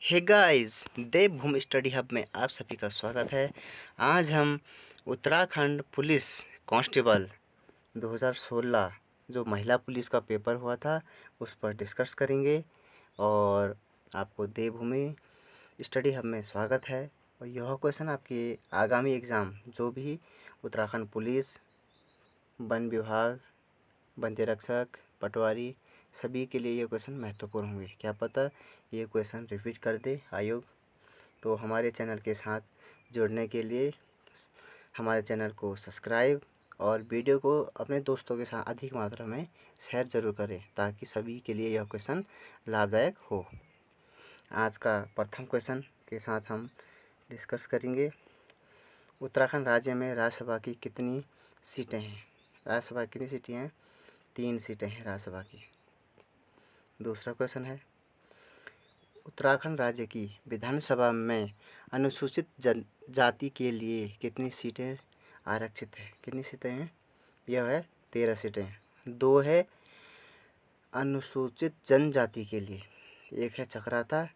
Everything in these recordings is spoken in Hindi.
हे गाइस, देवभूमि स्टडी हब में आप सभी का स्वागत है। आज हम उत्तराखंड पुलिस कांस्टेबल 2016 जो महिला पुलिस का पेपर हुआ था उस पर डिस्कस करेंगे। और आपको देवभूमि स्टडी हब में स्वागत है। और यह क्वेश्चन आपके आगामी एग्ज़ाम जो भी उत्तराखंड पुलिस, वन विभाग, वन रक्षक, पटवारी सभी के लिए ये क्वेश्चन महत्वपूर्ण होंगे। क्या पता ये क्वेश्चन रिपीट कर दे आयोग। तो हमारे चैनल के साथ जुड़ने के लिए हमारे चैनल को सब्सक्राइब और वीडियो को अपने दोस्तों के साथ अधिक मात्रा में शेयर ज़रूर करें ताकि सभी के लिए यह क्वेश्चन लाभदायक हो। आज का प्रथम क्वेश्चन के साथ हम डिस्कस करेंगे। उत्तराखंड राज्य में राज्यसभा की कितनी सीटें हैं? राज्यसभा की कितनी सीटें हैं? 3 सीटें हैं राज्यसभा की। दूसरा क्वेश्चन है, उत्तराखंड राज्य की विधानसभा में अनुसूचित जनजाति के लिए कितनी सीटें आरक्षित है? कितनी सीटें हैं? यह है 13 सीटें। 2 है अनुसूचित जनजाति के लिए, एक है चक्राता,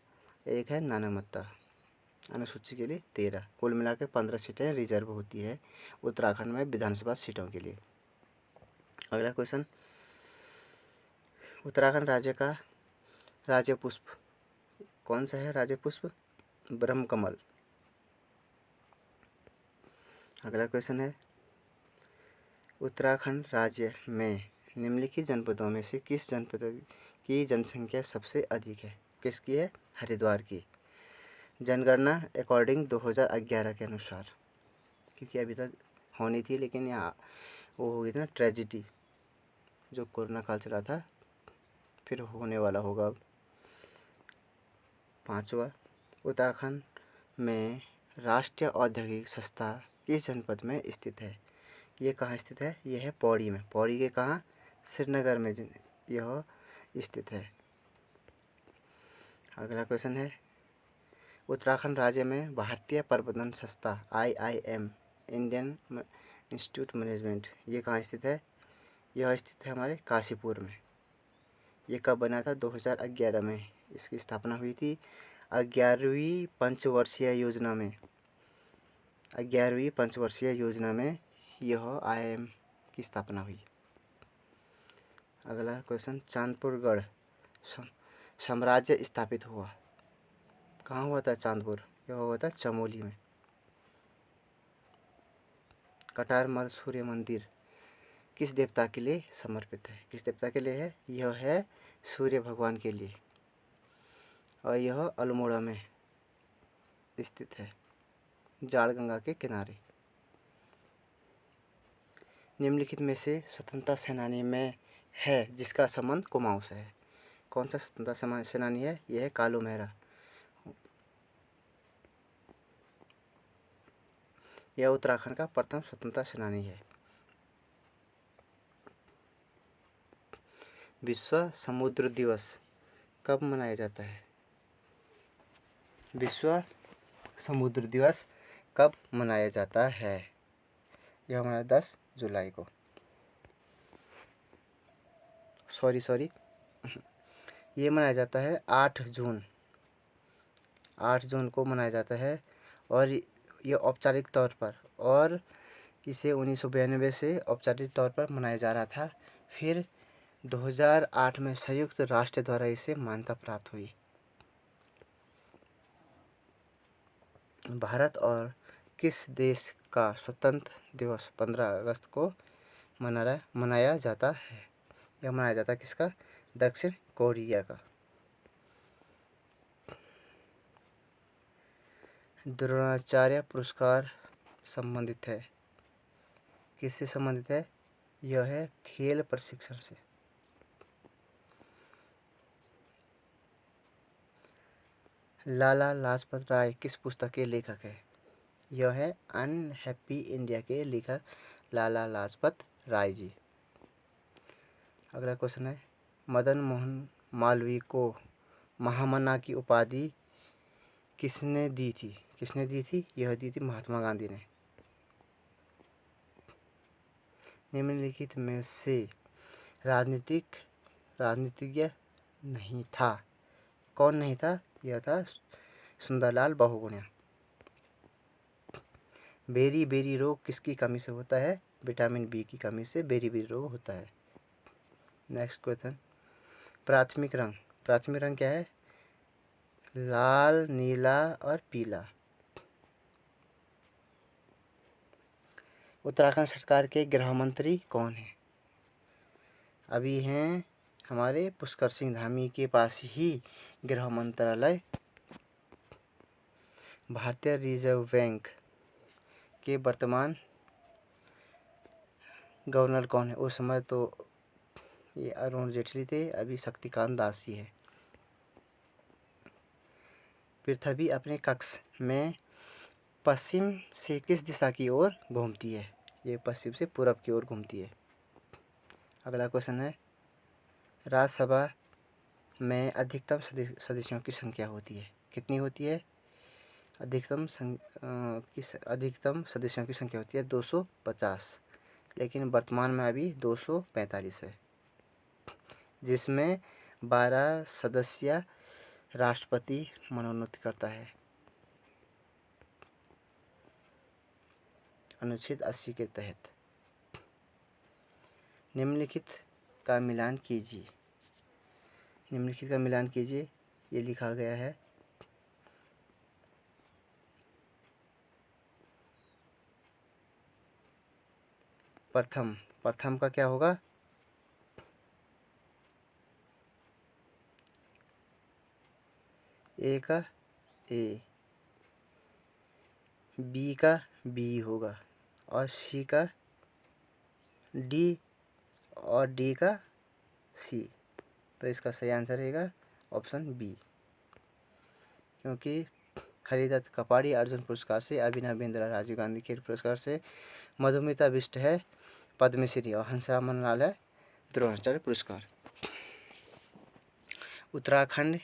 एक है नानामत्ता। अनुसूचित के लिए 13, कुल मिलाकर 15 सीटें रिजर्व होती है उत्तराखंड में विधानसभा सीटों के लिए। अगला क्वेश्चन, उत्तराखंड राज्य का राज्य पुष्प कौन सा है? राज्य पुष्प ब्रह्मकमल। अगला क्वेश्चन है, उत्तराखंड राज्य में निम्नलिखित जनपदों में से किस जनपद की जनसंख्या सबसे अधिक है? किसकी है? हरिद्वार की। जनगणना अकॉर्डिंग 2011 के अनुसार, क्योंकि अभी तक होनी थी लेकिन यहाँ वो हो गई थी ना ट्रेजिडी, जो कोरोना काल चला था, फिर होने वाला होगा अब। 5वां, उत्तराखंड में राष्ट्रीय औद्योगिक संस्था किस जनपद में स्थित है? ये कहाँ स्थित है? यह है पौड़ी में। पौड़ी के कहाँ? श्रीनगर में यह स्थित है। अगला क्वेश्चन है, उत्तराखंड राज्य में भारतीय प्रबंधन संस्था IIM इंडियन इंस्टीट्यूट मैनेजमेंट ये कहाँ स्थित है? यह स्थित है हमारे काशीपुर में। ये कब बना था? 2011 में इसकी स्थापना हुई थी। 11वीं पंचवर्षीय योजना में 11वीं पंचवर्षीय योजना में यह IIM की स्थापना हुई। अगला क्वेश्चन, चांदपुरगढ़ साम्राज्य स्थापित हुआ कहाँ हुआ था? चांदपुर। यह हुआ था चमोली में। कटारमल सूर्य मंदिर किस देवता के लिए समर्पित है? किस देवता के लिए है? यह है सूर्य भगवान के लिए और यह अल्मोड़ा में स्थित है, जाड़गंगा के किनारे। निम्नलिखित में से स्वतंत्रता सेनानी में है जिसका संबंध कुमाऊं से है? कौन सा स्वतंत्रता सेनानी है? यह है कालू मेहरा। यह उत्तराखंड का प्रथम स्वतंत्रता सेनानी है। विश्व समुद्र दिवस कब मनाया जाता है? विश्व समुद्र दिवस कब मनाया जाता है? यह हमारा 10 जुलाई को। सॉरी ये मनाया जाता है 8 जून। 8 जून को मनाया जाता है और ये औपचारिक तौर पर, और इसे 1992 से औपचारिक तौर पर मनाया जा रहा था। फिर 2008 में संयुक्त राष्ट्र द्वारा इसे मान्यता प्राप्त हुई। भारत और किस देश का स्वतंत्र दिवस 15 अगस्त को मनाया जाता है? यह मनाया जाता है किसका? दक्षिण कोरिया का। द्रोणाचार्य पुरस्कार संबंधित है, किससे संबंधित है? यह है खेल प्रशिक्षण से। लाला लाजपत राय किस पुस्तक के लेखक है? यह है अनहैप्पी इंडिया के लेखक लाला लाजपत राय जी। अगला क्वेश्चन है, मदन मोहन मालवीय को महामना की उपाधि किसने दी थी? किसने दी थी? यह दी थी महात्मा गांधी ने। निम्नलिखित में से राजनीतिज्ञ नहीं था। कौन नहीं था? यह था सुंदरलाल बहुगुणा। बेरी बेरी रोग किसकी कमी से होता है? विटामिन बी की कमी से बेरी बेरी रोग होता है। नेक्स्ट क्वेश्चन, प्राथमिक रंग। प्राथमिक रंग क्या है? लाल, नीला और पीला। उत्तराखंड सरकार के गृह मंत्री कौन है? अभी हैं हमारे पुष्कर सिंह धामी के पास ही गृह मंत्रालय। भारतीय रिजर्व बैंक के वर्तमान गवर्नर कौन है? उस समय तो ये अरुण जेटली थे, अभी शक्तिकांत दास जी है। पृथ्वी अपने कक्ष में पश्चिम से किस दिशा की ओर घूमती है? ये पश्चिम से पूरब की ओर घूमती है। अगला क्वेश्चन है, राज्यसभा में अधिकतम सदस्यों की संख्या होती है, कितनी होती है? अधिकतम सदस्यों की संख्या होती है 250, लेकिन वर्तमान में अभी 245 है, जिसमें 12 सदस्य राष्ट्रपति मनोनीत करता है अनुच्छेद 80 के तहत। निम्नलिखित का मिलान कीजिए। निम्नलिखित का मिलान कीजिए, ये लिखा गया है। प्रथम का क्या होगा? ए का ए, बी का बी होगा, और सी का डी, और डी का सी। तो इसका सही आंसर रहेगा ऑप्शन बी, क्योंकि हरिदत्त कपाड़ी अर्जुन पुरस्कार से, अभिनव बिंद्रा राजीव गांधी खेल पुरस्कार से, मधुमिता बिष्ट है पद्मश्री, और हंसराज मननालय द्रोणाचार्य पुरस्कार। उत्तराखंड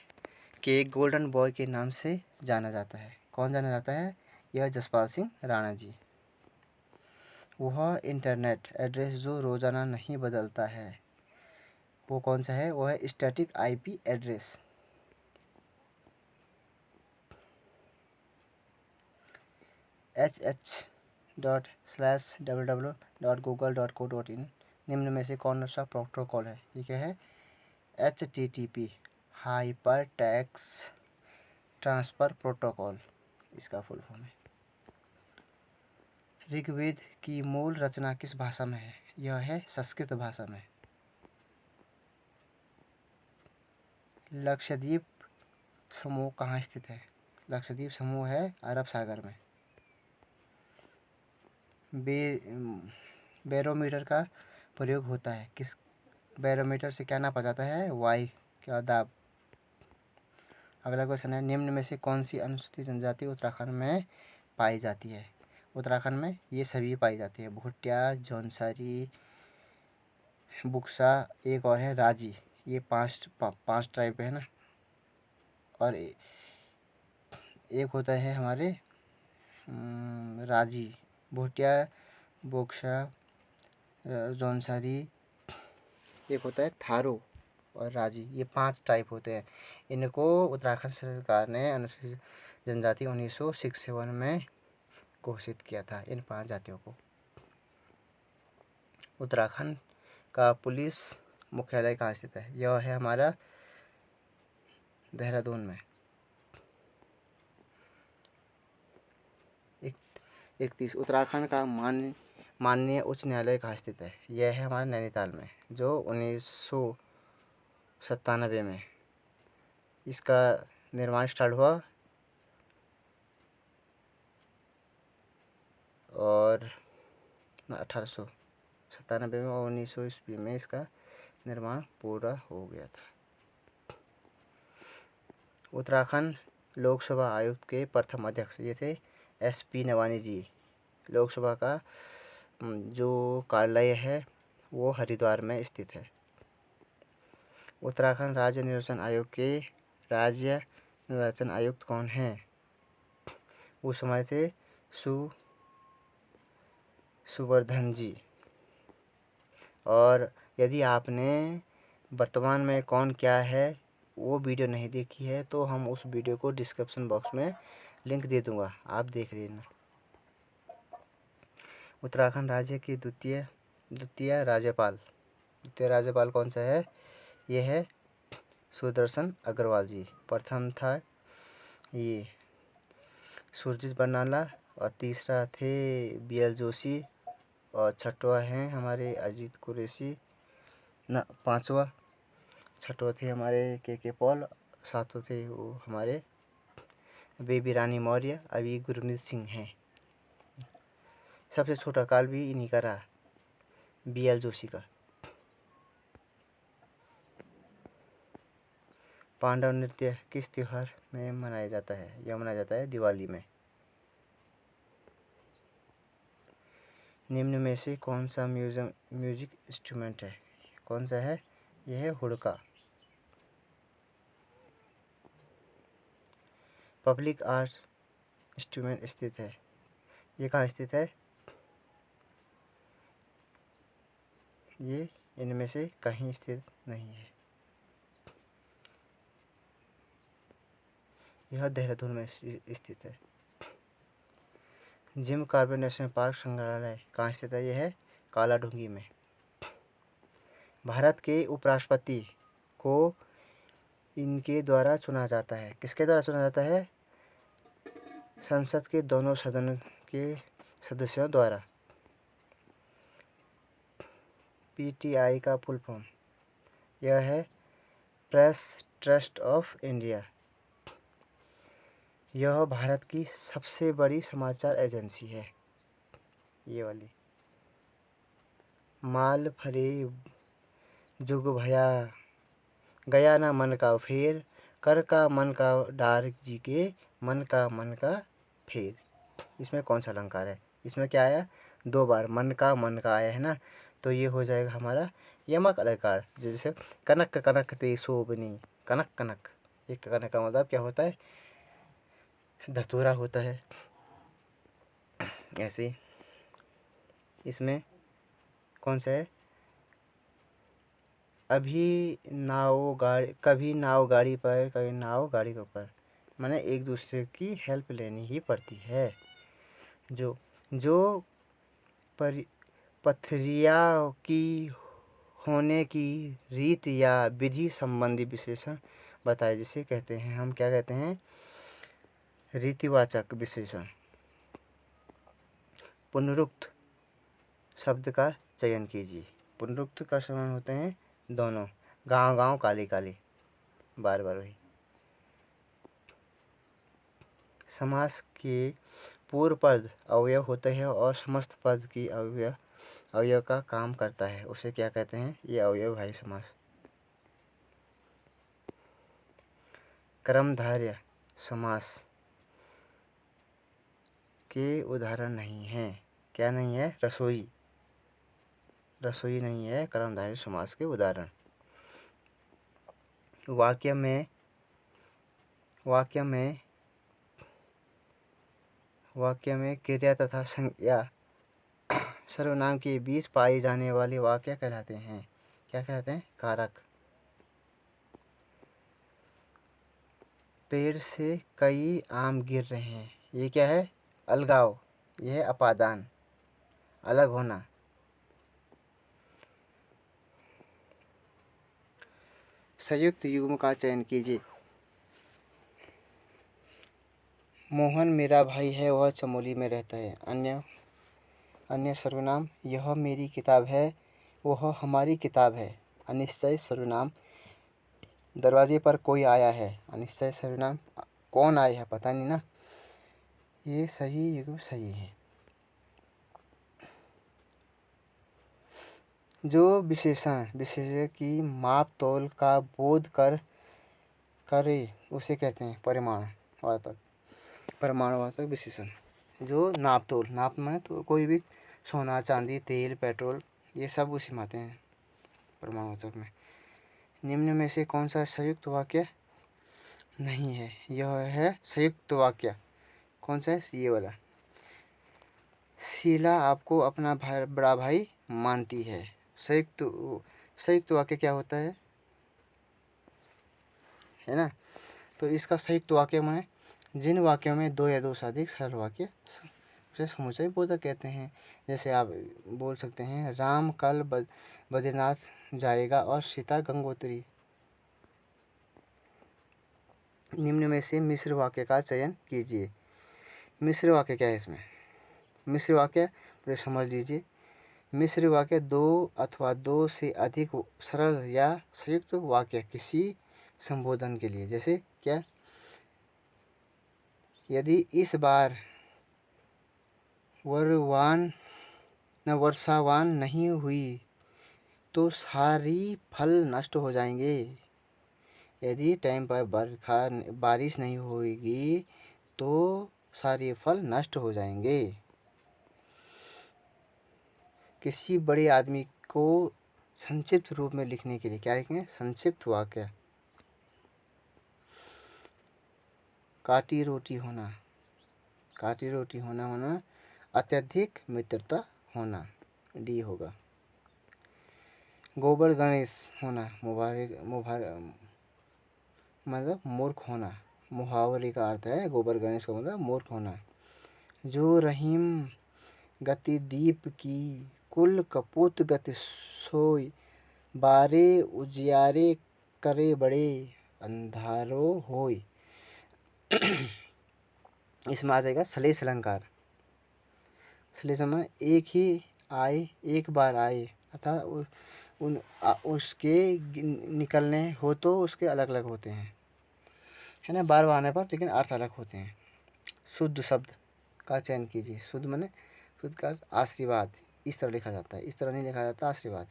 के गोल्डन बॉय के नाम से जाना जाता है, कौन जाना जाता है? यह जसपाल सिंह राणा जी। वह इंटरनेट एड्रेस जो रोज़ाना नहीं बदलता है, वो कौन सा है? वो है स्टैटिक आईपी एड्रेस। hh./www.google.co.in निम्न में से कौन सा प्रोटोकॉल है? ये क्या है? HTTP hyper text transfer protocol, इसका फुल फॉर्म है। ऋग्वेद की मूल रचना किस भाषा में है? यह है संस्कृत भाषा में। लक्षद्वीप समूह कहाँ स्थित है? लक्षद्वीप समूह है अरब सागर में। बैरोमीटर का प्रयोग होता है किस? बैरोमीटर से क्या नापा जाता है? वायु का दाब। अगला क्वेश्चन है, निम्न में से कौन सी अनुसूचित जनजाति उत्तराखंड में पाई जाती है? उत्तराखंड में ये सभी पाई जाती है, भुटिया, जौनसारी, बुक्सा, एक और है राजी। ये पांच ट्राइब है ना। और एक होता है हमारे राजी, भुटिया, बुक्सा, जौनसारी, एक होता है थारू और राजी। ये 5 टाइप होते हैं। इनको उत्तराखंड सरकार ने अनुसूचित जनजाति 1967 में घोषित किया था, इन 5 जातियों को। उत्तराखंड का पुलिस मुख्यालय कहाँ स्थित है? यह है हमारा देहरादून में। 31 उत्तराखंड का माननीय उच्च न्यायालय कहाँ स्थित है? यह है हमारे नैनीताल में, जो 1997 में इसका निर्माण स्टार्ट हुआ, और 1897 में और 1900 ईस्वी में इसका निर्माण पूरा हो गया था। उत्तराखंड लोकसभा आयुक्त के प्रथम अध्यक्ष ये थे SP नवानी जी। लोकसभा का जो कार्यालय है वो हरिद्वार में स्थित है। उत्तराखंड राज्य निर्वाचन आयोग के राज्य निर्वाचन आयुक्त कौन हैं? उस समय थे सुवर्धन जी। और यदि आपने वर्तमान में कौन क्या है वो वीडियो नहीं देखी है तो हम उस वीडियो को डिस्क्रिप्शन बॉक्स में लिंक दे दूँगा, आप देख लेना। उत्तराखंड राज्य की द्वितीय राज्यपाल कौन सा है? ये है सुदर्शन अग्रवाल जी। प्रथम था ये सुरजीत बरनाला, और तीसरा थे BL जोशी, और छठवा हैं हमारे अजीत कुरैशी, ना छठवा थे हमारे के पॉल, सातों थे वो हमारे बेबी रानी मौर्य, अभी गुरमीत सिंह हैं। सबसे छोटा काल भी इन्हीं का रहा, BL जोशी का। पांडव नृत्य किस त्योहार में मनाया जाता है? यह मनाया जाता है दिवाली में। निम्न में से कौन सा म्यूजिक इंस्ट्रूमेंट है? कौन सा है? यह है हुड़का। पब्लिक आर्ट इंस्ट्रूमेंट स्थित है, ये कहाँ स्थित है? ये इनमें से कहीं स्थित नहीं है, यह देहरादून में स्थित है। जिम कॉर्बेट नेशनल पार्क संग्रहालय कहाँ स्थित है? यह है कालाढूंगी में। भारत के उपराष्ट्रपति को इनके द्वारा चुना जाता है। किसके द्वारा चुना जाता है? संसद के दोनों सदन के सदस्यों द्वारा। PTI का फुल फॉर्म यह है प्रेस ट्रस्ट ऑफ इंडिया। यह भारत की सबसे बड़ी समाचार एजेंसी है, ये वाली। माल फरे जुग भया, गया ना मन का फेर, कर का मन का डार जी के, मन का फेर। इसमें कौन सा अलंकार है? इसमें क्या आया? 2 बार मन का आया है ना, तो ये हो जाएगा हमारा यमक अलंकार। जैसे कनक कनक ते शोभनी, कनक कनक, ये कनक का मतलब क्या होता है? धतूरा होता है। ऐसे इसमें कौन सा है? कभी नाव गाड़ी पर, कभी नाव गाड़ी के ऊपर, माने एक दूसरे की हेल्प लेनी ही पड़ती है। जो पथरिया की होने की रीत या विधि संबंधी विशेषण बताए, जिसे कहते हैं, हम क्या कहते हैं? रीतिवाचक विशेषण। पुनरुक्त शब्द का चयन कीजिए। पुनरुक्त का समान होते हैं दोनों, गांव गांव काली काली, बार बार वही। समास के पूर्व पद अवयव होते हैं और समस्त पद की अवयव का काम करता है, उसे क्या कहते हैं? ये अवयवभावी समास। कर्मधारय समास के उदाहरण नहीं है। क्या नहीं है? रसोई नहीं है कर्मधारय समास के उदाहरण। वाक्य में क्रिया तथा संज्ञा सर्वनाम के बीच पाए जाने वाले वाक्य कहलाते हैं। क्या कहलाते हैं? कारक। पेड़ से कई आम गिर रहे हैं, ये क्या है? अलगाव, यह है अपादान, अलग होना। संयुक्त युग्म का चयन कीजिए। मोहन मेरा भाई है, वह चमोली में रहता है। अन्य सर्वनाम, यह मेरी किताब है, वह हमारी किताब है। अनिश्चय सर्वनाम, दरवाजे पर कोई आया है। अनिश्चय सर्वनाम, कौन आया है पता नहीं ना। ये सही युग्म सही है। जो विशेषण की माप तोल का बोध करे उसे कहते हैं परिमाणवाचक विशेषण। जो नाप में तो कोई भी सोना चांदी तेल पेट्रोल ये सब उसी में आते हैं परिमाणवाचक में। निम्न में से कौन सा संयुक्त वाक्य नहीं है? यह है संयुक्त वाक्य। कौन सा है? ये वाला। शीला आपको अपना बड़ा भाई मानती है। संयुक्त वाक्य क्या होता है? है ना। तो इसका संयुक्त वाक्य माने जिन वाक्यों में दो या दो से अधिक सरल वाक्य उसे समुच्चय बोधक कहते हैं। जैसे आप बोल सकते हैं राम कल बद्रीनाथ जाएगा और सीता गंगोत्री। निम्न में से मिश्र वाक्य का चयन कीजिए। मिश्र वाक्य क्या है इसमें? मिश्र वाक्य पूरे समझ लीजिए। मिश्र वाक्य दो अथवा दो से अधिक सरल या संयुक्त वाक्य किसी संबोधन के लिए। जैसे क्या? यदि इस बार वर्षावान नहीं हुई तो सारी फल नष्ट हो जाएंगे। यदि टाइम पर बारिश नहीं होगी तो सारे फल नष्ट हो जाएंगे। किसी बड़े आदमी को संक्षिप्त रूप में लिखने के लिए क्या लिखेंगे? संक्षिप्त वाक्य। काटी रोटी होना, काटी रोटी होना होना अत्यधिक मित्रता होना, डी होगा। गोबर गणेश होना मतलब मूर्ख होना, मुहावरे का अर्थ है गोबर गणेश का मतलब मूर्ख होना। जो रहीम गति दीप की कुल कपूत गति सोई, बारे उजियारे करे बड़े अंधारो होय। इसमें आ जाएगा श्लेष अलंकार। श्लेष में एक ही आए, एक बार आए अर्थात उसके निकलने हो तो उसके अलग अलग होते हैं, है ना, बार बार आने पर, लेकिन अर्थ अलग होते हैं। शुद्ध शब्द का चयन कीजिए। शुद्ध माने शुद्ध का आशीर्वाद, इस तरह लिखा जाता है, इस तरह नहीं लिखा जाता आशीर्वाद।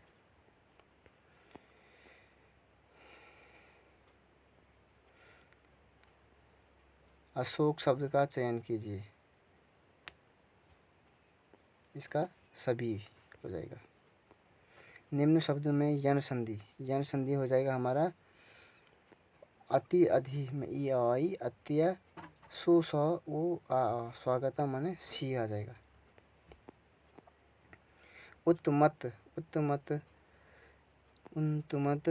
अशोक शब्द का चयन कीजिए। इसका सभी हो जाएगा। निम्न शब्द में यण संधि, यण संधि हो जाएगा हमारा अति अधि में ई आई अत्य सु स उ आ स्वागतम माने सी आ जाएगा। उत्तमत, उत्तमत उन्तमत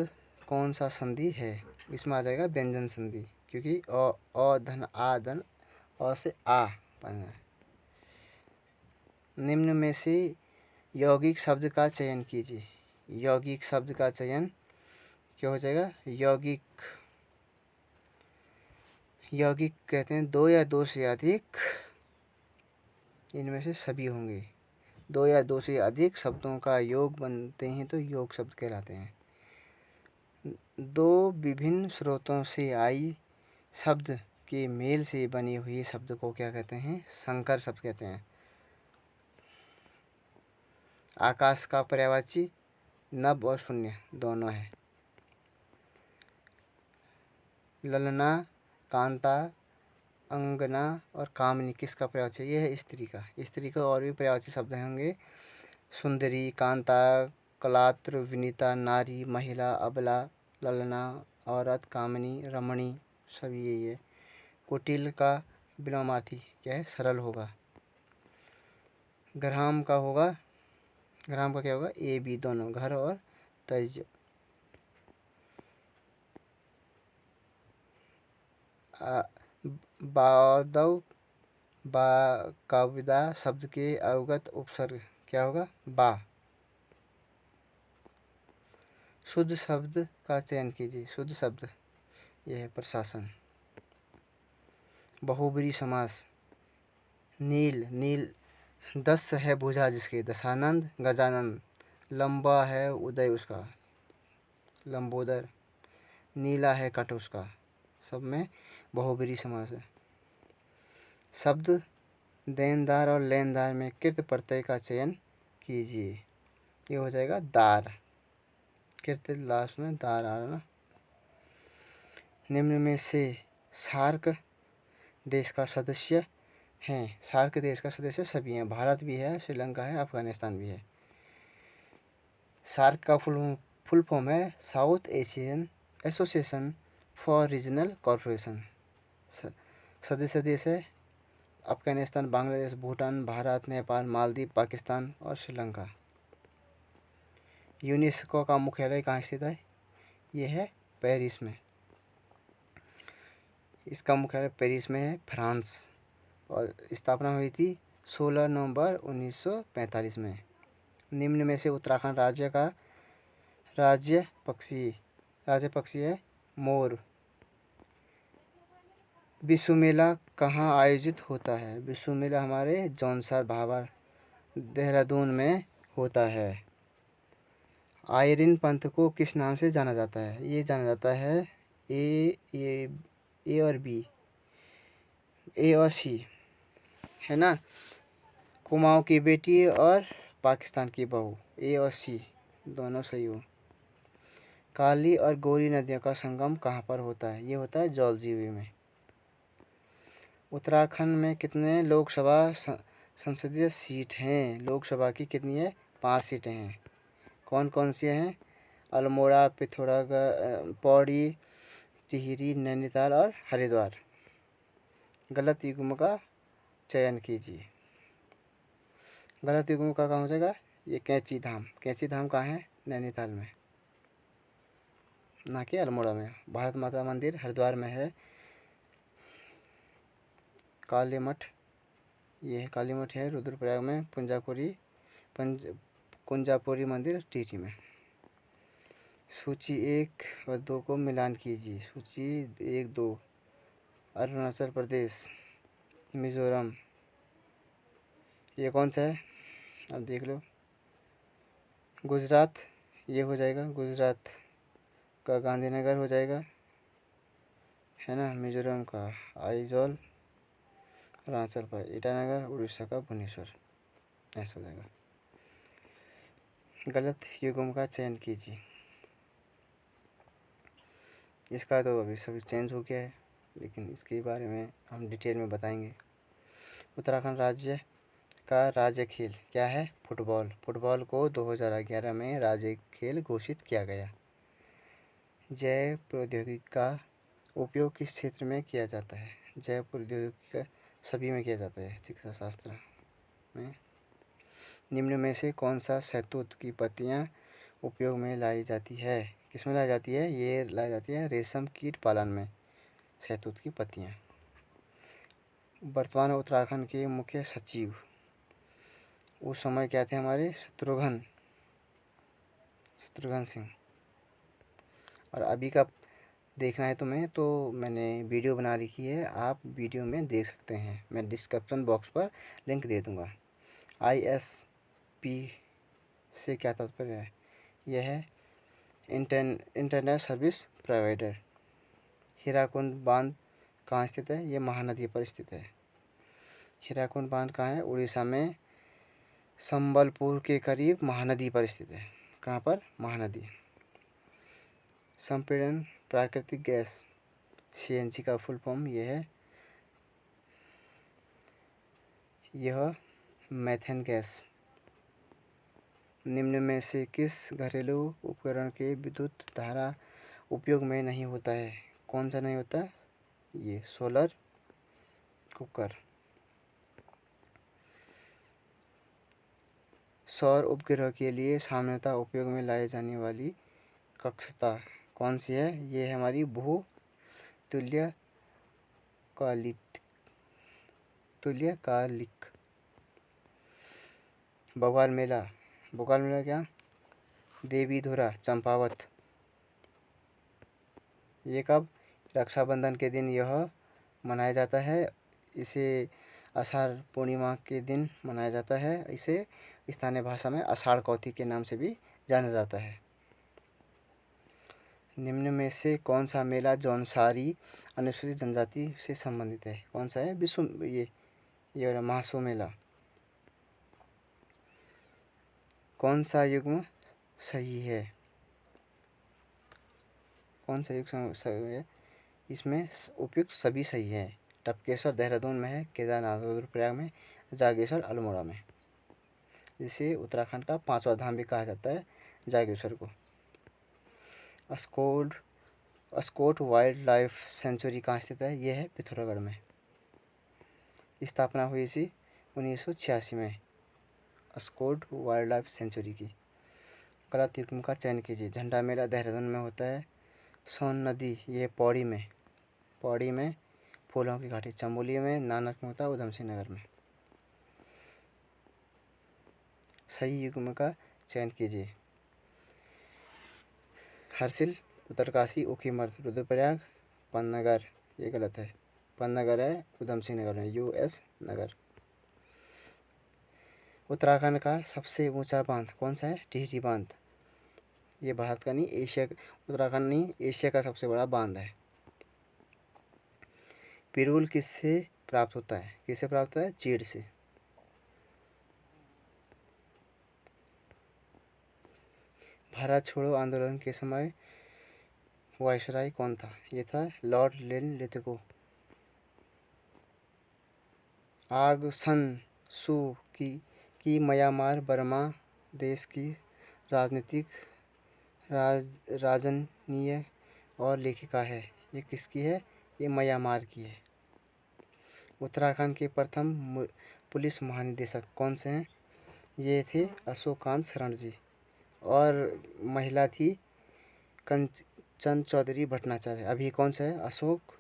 कौन सा संधि है? इसमें आ जाएगा व्यंजन संधि, क्योंकि अ धन आ धन अ से आ बना है। निम्न में से यौगिक शब्द का चयन कीजिए। यौगिक शब्द का चयन क्या हो जाएगा? यौगिक, यौगिक कहते हैं दो या दो से अधिक, इनमें से सभी होंगे। दो या दो से अधिक शब्दों का योग बनते हैं तो योग शब्द कहलाते हैं। दो विभिन्न स्रोतों से आई शब्द के मेल से बने हुए शब्द को क्या कहते हैं? संकर शब्द कहते हैं। आकाश का पर्यायवाची नभ और शून्य दोनों है। ललना, कांता, अंगना और कामनी किसका पर्यायवाची? ये है स्त्री का। स्त्री का और भी पर्यायवाची शब्द होंगे। सुंदरी, कांता, कलात्र, विनीता, नारी, महिला, अबला, ललना, औरत, कामनी, रमणी, सभी यही है। कुटिल का विलोमार्थी क्या है? सरल होगा। ग्राम का होगा, ग्राम का क्या होगा? ए बी दोनों, घर और तज। बादव काविदा शब्द के अवगत उपसर्ग क्या होगा? बा। शुद्ध शब्द का चयन कीजिए। शुद्ध शब्द यह है प्रशासन। बहुब्री समास। नील, नील 10 है भुजा जिसके, दशानंद, गजानंद। लंबा है उदय उसका, लंबोदर। नीला है कट उसका, सब में बहुब्री समास है। शब्द देनदार और लेनदार में कृत प्रत्यय का चयन कीजिए। ये हो जाएगा दार, कृत लास्ट में दार आ रहा ना। निम्न में से सार्क देश का सदस्य हैं। सार्क देश का सदस्य सभी हैं। भारत भी है, श्रीलंका है, अफगानिस्तान भी है। सार्क का फुल फॉर्म है south Asian association for regional corporation. सदस्य देश है अफगानिस्तान, बांग्लादेश, भूटान, भारत, नेपाल, मालदीव, पाकिस्तान और श्रीलंका। यूनेस्को का मुख्यालय कहाँ स्थित है? यह है पेरिस में। इसका मुख्यालय पेरिस में है, फ्रांस। और स्थापना हुई थी 16 नवंबर 1945 में। निम्न में से उत्तराखंड राज्य का राज्य पक्षी है मोर। विश्व मेला कहाँ आयोजित होता है? विश्व मेला हमारे जौनसार भाबर देहरादून में होता है। आयरन पंथ को किस नाम से जाना जाता है? ये जाना जाता है ए और बी, ए और सी, है ना। कुमाऊं की बेटी और पाकिस्तान की बहू, ए और सी दोनों सही हो। काली और गोरी नदियों का संगम कहाँ पर होता है? ये होता है जौलजीबी में। उत्तराखंड में कितने लोकसभा संसदीय सीट हैं? लोकसभा की कितनी है? 5 सीटें हैं। कौन कौन सी हैं? अल्मोड़ा, पिथौरागढ़, पौड़ी, टिहरी, नैनीताल और हरिद्वार। गलत युग्म का चयन कीजिए। गलत युग्म का कहाँ हो जाएगा? ये कैंची धाम। कैंची धाम कहाँ है? नैनीताल में, ना कि अल्मोड़ा में। भारत माता मंदिर हरिद्वार में है। काली मठ, ये है काली मठ है रुद्रप्रयाग में। कुंजापुरी मंदिर टिहरी में। सूची 1 और 2 को मिलान कीजिए। सूची 1, 2, अरुणाचल प्रदेश, मिजोरम, ये कौन सा है? अब देख लो। गुजरात, ये हो जाएगा। गुजरात का गांधीनगर हो जाएगा, है ना। मिजोरम का आइजॉल, अरुणाचल का ईटानगर, उड़ीसा का भुवनेश्वर, ऐसा हो जाएगा। गलत युग्म का चयन कीजिए। इसका तो अभी सभी चेंज हो गया है, लेकिन इसके बारे में हम डिटेल में बताएंगे। उत्तराखंड राज्य का राज्य खेल क्या है? फुटबॉल। फुटबॉल को 2011 में राज्य खेल घोषित किया गया। जैव प्रौद्योगिकी का उपयोग किस क्षेत्र में किया जाता है? जैव प्रौद्योगिकी का सभी में किया जाता है, चिकित्सा शास्त्र में। निम्न में से कौन सा शहतूत की पत्तियां उपयोग में लाई जाती है? किस में लाई जाती है? ये लाई जाती है रेशम कीट पालन में, शहतूत की पत्तियां। वर्तमान उत्तराखंड के मुख्य सचिव उस समय क्या थे? हमारे शत्रुघ्न सिंह। और अभी का देखना है तुम्हें तो मैंने वीडियो बना रखी है, आप वीडियो में देख सकते हैं। मैं डिस्क्रिप्शन बॉक्स पर लिंक दे दूँगा। ISP से क्या तात्पर्य है? यह है इंटरनेट सर्विस प्रोवाइडर। हीराकुंड बांध कहाँ स्थित है? ये महानदी पर स्थित है। हीराकुंड बांध कहाँ है? उड़ीसा में संबलपुर के करीब महानदी पर स्थित है। कहाँ पर? महानदी। संपीड़न प्राकृतिक गैस CNG का फुल फॉर्म यह मेथेन गैस। निम्न में से किस घरेलू उपकरण के विद्युत धारा उपयोग में नहीं होता है? कौन सा नहीं होता? ये सोलर कुकर। सौर उपग्रह के लिए सामान्यतः उपयोग में लाई जाने वाली कक्षता कौन सी है? ये है हमारी भू तुल्यकालिक। बवाल मेला क्या? देवीधुरा चंपावत। ये कब? रक्षाबंधन के दिन यह मनाया जाता है। इसे आषाढ़ पूर्णिमा के दिन मनाया जाता है। इसे स्थानीय भाषा में आषाढ़ कौती के नाम से भी जाना जाता है। निम्न में से कौन सा मेला जौनसारी अनुसूचित जनजाति से संबंधित है? कौन सा है? ये महासू मेला। कौन सा युग्म सही है? कौन सा युग्म सही है? इसमें उपयुक्त सभी सही है। टपकेश्वर देहरादून में है, केदारनाथ रुद्रप्रयाग में, जागेश्वर अल्मोड़ा में। जिसे उत्तराखंड का 5वां धाम भी कहा जाता है, जागेश्वर को। अस्कोट वाइल्ड लाइफ सेंचुरी कहाँ स्थित है? यह है पिथौरागढ़ में। स्थापना हुई थी 1986 में अस्कोट वाइल्ड लाइफ सेंचुरी की। गलत युग्म का चयन कीजिए। झंडा मेला देहरादून में होता है। सोन नदी ये पौड़ी में फूलों की घाटी चमोली में, नानक मोहता उधम सिंह नगर में। सही युग्म का चयन कीजिए। हर्षिल, उत्तरकाशी, ऊखीमठ, रुद्रप्रयाग, पन्नागर। ये गलत है, पन्नागर है उधम सिंह नगर में, यूएस नगर। उत्तराखंड का सबसे ऊंचा बांध कौन सा है? टिहरी बांध। ये भारत का नहीं, एशिया, उत्तराखंड नहीं, एशिया का सबसे बड़ा बांध है। पिरूल किससे प्राप्त होता है? किससे प्राप्त होता है? चीड़ से। भारत छोड़ो आंदोलन के समय वायसराय कौन था? ये था लॉर्ड लिन लिथगो। आग सन सू की म्यांमार बर्मा देश की राजनीतिक राजनीय और लेखिका है। ये किसकी है? ये म्यांमार की है। उत्तराखंड के प्रथम पुलिस महानिदेशक कौन से हैं? ये थे अशोकांत शरण जी, और महिला थी कंचन चौधरी भट्टाचार्य। अभी कौन सा है? अशोक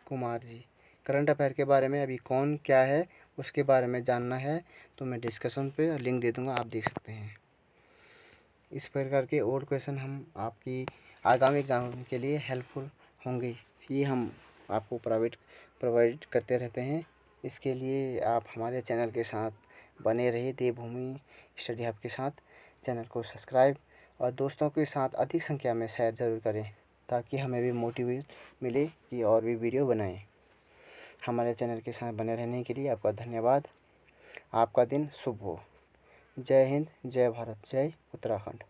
कुमार जी। करंट अफेयर के बारे में अभी कौन क्या है उसके बारे में जानना है तो मैं डिस्कशन पे लिंक दे दूंगा, आप देख सकते हैं। इस प्रकार के और क्वेश्चन हम आपकी आगामी एग्जाम के लिए हेल्पफुल होंगे, ये हम आपको प्रोवाइड करते रहते हैं। इसके लिए आप हमारे चैनल के साथ बने रहिए, देवभूमि स्टडी हब के साथ। चैनल को सब्सक्राइब और दोस्तों के साथ अधिक संख्या में शेयर ज़रूर करें ताकि हमें भी मोटिवेट मिले कि और भी वीडियो बनाएं। हमारे चैनल के साथ बने रहने के लिए आपका धन्यवाद। आपका दिन शुभ हो। जय हिंद, जय भारत, जय उत्तराखंड।